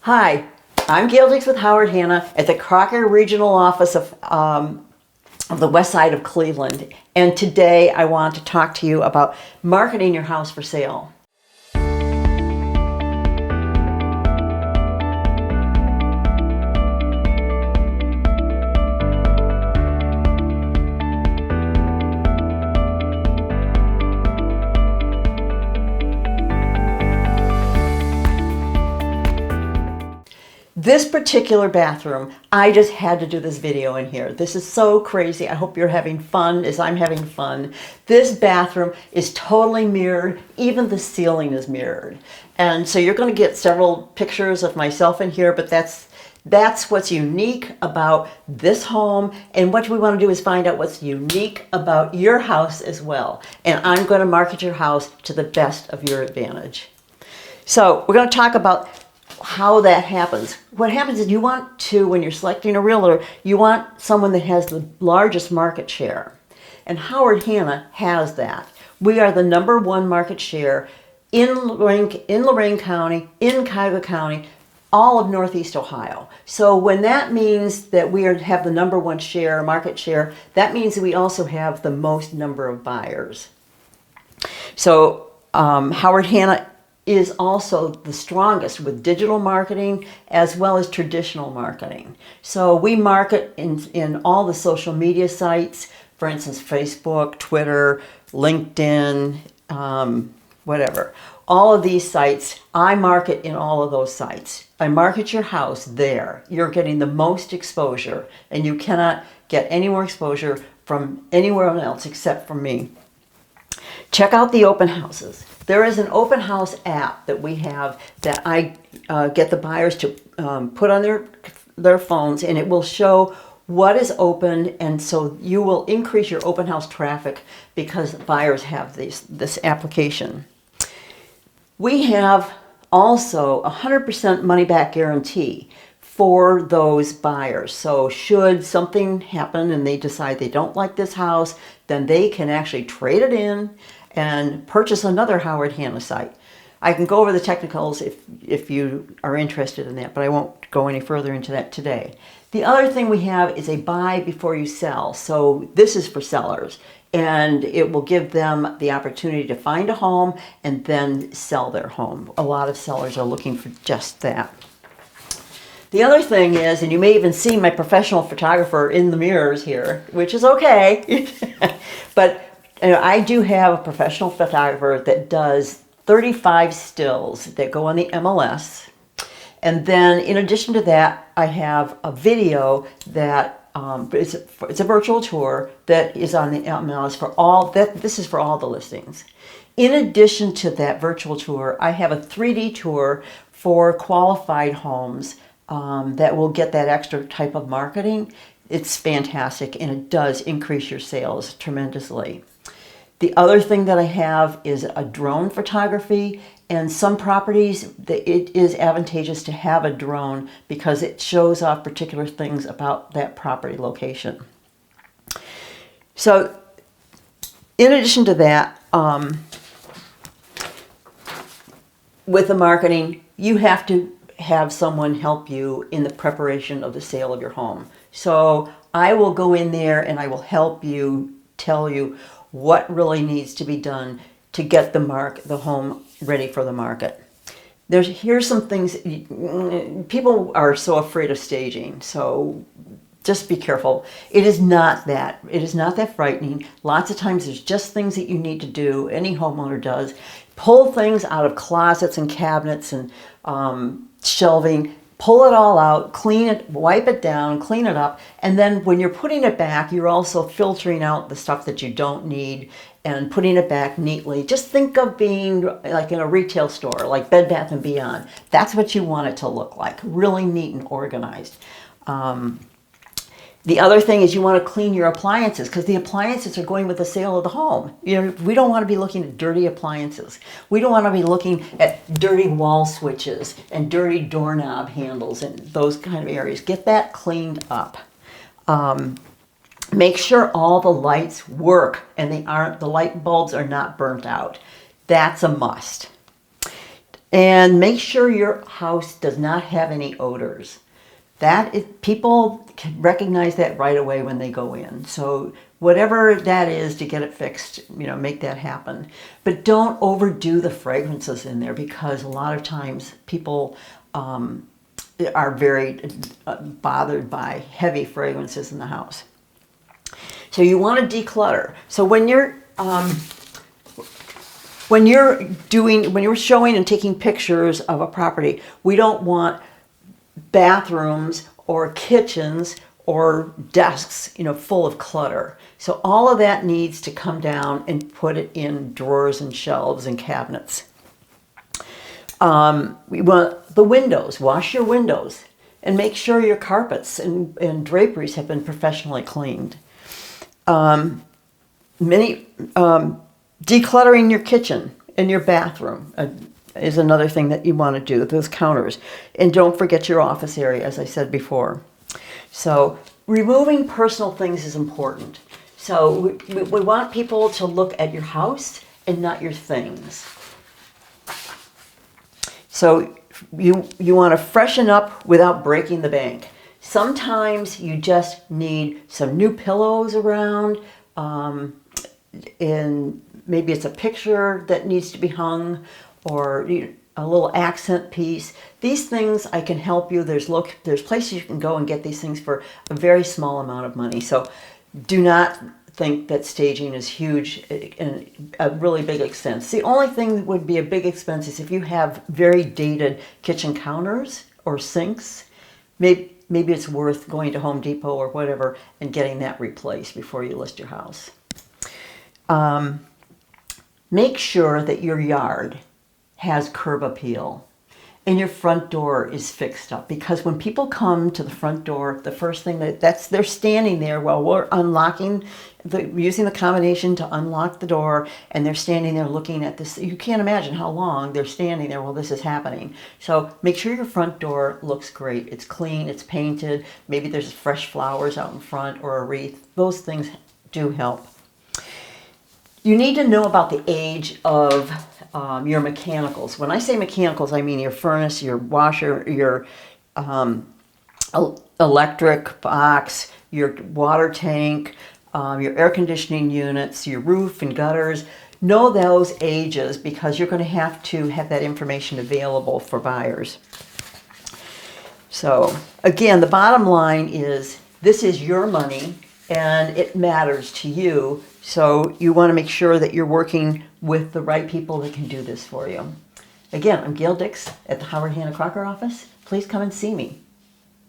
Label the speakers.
Speaker 1: Hi, I'm Gail Dicks with Howard Hanna at the Crocker Regional Office of the west side of Cleveland. And today I want to talk to you about marketing your house for sale. This particular bathroom, I just had to do this video in here. This is so crazy. I hope you're having fun as I'm having fun. This bathroom is totally mirrored. Even the ceiling is mirrored. And so you're going to get several pictures of myself in here, but that's what's unique about this home. And what we want to do is find out what's unique about your house as well. And I'm going to market your house to the best of your advantage. So we're going to talk about how that happens. What happens is you want to, when you're selecting a realtor, you want someone that has the largest market share. And Howard Hanna has that. We are the #1 market share in Lorain County, in Cuyahoga County, all of Northeast Ohio. So when that means that we have the #1 share, market share, that means that we also have the most number of buyers. So Howard Hanna is also the strongest with digital marketing as well as traditional marketing. So we market in all the social media sites, for instance, Facebook, Twitter, LinkedIn, whatever. All of these sites, I market in all of those sites. I market your house there. You're getting the most exposure, and you cannot get any more exposure from anywhere else except from me. Check out the open houses. There is an open house app that we have that I get the buyers to put on their phones, and it will show what is open, and so you will increase your open house traffic because buyers have this application. We have also 100% money back guarantee for those buyers. So should something happen and they decide they don't like this house, then they can actually trade it in and purchase another Howard Hanna site. I can go over the technicals if you are interested in that, but I won't go any further into that today. The other thing we have is a buy before you sell. So this is for sellers, and it will give them the opportunity to find a home and then sell their home. A lot of sellers are looking for just that. The other thing is, and you may even see my professional photographer in the mirrors here, which is okay, but I do have a professional photographer that does 35 stills that go on the MLS. And then in addition to that, I have a video that it's a virtual tour that is on the MLS for all that. This is for all the listings. In addition to that virtual tour, I have a 3D tour for qualified homes that will get that extra type of marketing. It's fantastic, and it does increase your sales tremendously. The other thing that I have is a drone photography, and some properties it is advantageous to have a drone because it shows off particular things about that property location. So in addition to that, with the marketing, you have to have someone help you in the preparation of the sale of your home. So I will go in there and I will help you, tell you what really needs to be done to get the home ready for the market. Here's some things. People are so afraid of staging, so just be careful. It is not that frightening. Lots of times there's just things that you need to do. Any homeowner does. Pull things out of closets and cabinets and shelving. Pull it all out, clean it, wipe it down, clean it up, and then when you're putting it back, you're also filtering out the stuff that you don't need and putting it back neatly. Just think of being like in a retail store, like Bed Bath & Beyond. That's what you want it to look like, really neat and organized. The other thing is you want to clean your appliances because the appliances are going with the sale of the home. We don't want to be looking at dirty appliances. We don't want to be looking at dirty wall switches and dirty doorknob handles and those kind of areas. Get that cleaned up. Make sure all the lights work and the light bulbs are not burnt out. That's a must. And make sure your house does not have any odors. People can recognize that right away when they go in. So whatever that is to get it fixed, make that happen. But don't overdo the fragrances in there, because a lot of times people are very bothered by heavy fragrances in the house. So you want to declutter. So when you're showing and taking pictures of a property, we don't want bathrooms or kitchens or desks, full of clutter. So all of that needs to come down and put it in drawers and shelves and cabinets. We want the windows. Wash your windows and make sure your carpets and draperies have been professionally cleaned. Decluttering your kitchen and your bathroom is another thing that you want to do, those counters. And don't forget your office area, as I said before. So removing personal things is important. So we want people to look at your house and not your things. So you want to freshen up without breaking the bank. Sometimes you just need some new pillows around, and maybe it's a picture that needs to be hung, or a little accent piece. These things I can help you. There's places you can go and get these things for a very small amount of money. So do not think that staging is huge and a really big expense. The only thing that would be a big expense is if you have very dated kitchen counters or sinks. Maybe it's worth going to Home Depot or whatever and getting that replaced before you list your house. Make sure that your yard has curb appeal and your front door is fixed up, because when people come to the front door, the first thing they're standing there while we're using the combination to unlock the door, and they're standing there looking at this. You can't imagine how long they're standing there while this is happening. So make sure your front door looks great. It's clean, it's painted, maybe there's fresh flowers out in front or a wreath. Those things do help. You need to know about the age of your mechanicals. When I say mechanicals, I mean your furnace, your washer, your electric box, your water tank, your air conditioning units, your roof and gutters. Know those ages, because you're going to have that information available for buyers. So again, the bottom line is this is your money and it matters to you. So you want to make sure that you're working with the right people that can do this for you. Again, I'm Gail Dicks at the Howard Hanna Crocker office. Please come and see me.